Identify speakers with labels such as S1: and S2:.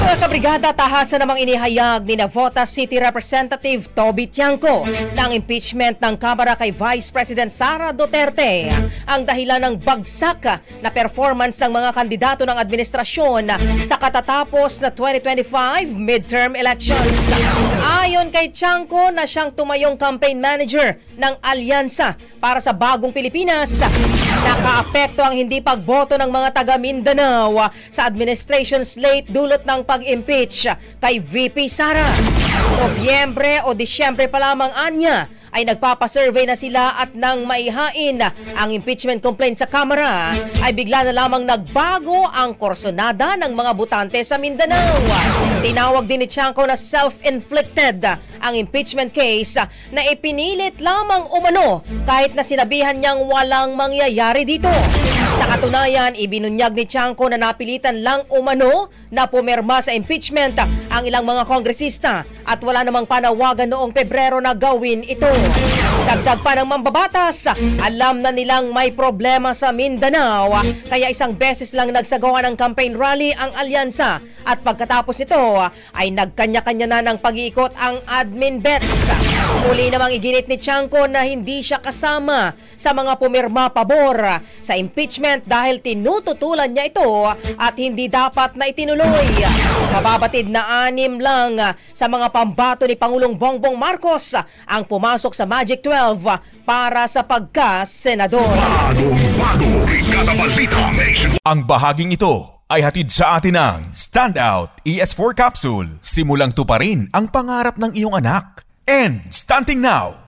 S1: Mga kabrigada, tahasan namang inihayag ni Navotas City Representative Toby Tiangco na ang impeachment ng Kamara kay Vice President Sara Duterte ang dahilan ng bagsak na performance ng mga kandidato ng administrasyon sa katatapos na 2025 midterm elections. Ayon kay Tiangco na siyang tumayong campaign manager ng Alyansa para sa Bagong Pilipinas, nakaapekto ang hindi pagboto ng mga taga Mindanao sa administration slate dulot ng pag-impeach kay VP Sara. Nobyembre o Disyembre pa lamang anya ay nagpapasurvey na sila at nang maihain ang impeachment complaint sa Kamara ay bigla na lamang nagbago ang korsonada ng mga botante sa Mindanao. Tinawag din ni Tiangco na self-inflicted ang impeachment case na ipinilit lamang umano kahit na sinabihan niyang walang mangyayari dito. Sa katunayan, ibinunyag ni Tiangco na napilitan lang umano na pumirma sa impeachment ang ilang mga kongresista at wala namang panawagan noong Pebrero na gawin ito. Dagdag pa ng mambabatas, alam na nilang may problema sa Mindanao kaya isang beses lang nagsagawa ng campaign rally ang Alyansa at pagkatapos nito ay nagkanya-kanya na ng pag-iikot ang admin bets. Muli namang iginit ni Tiangco na hindi siya kasama sa mga pumirma pabor sa impeachment dahil tinututulan niya ito at hindi dapat na itinuloy. Mababatid na 6 lang sa mga pambato ni Pangulong Bongbong Marcos ang pumasok sa Magic 12 para sa pagka-senador.
S2: Ang bahaging ito ay hatid sa atin ng Standout ES4 Capsule. Simulang tuparin ang pangarap ng iyong anak. And stunting now,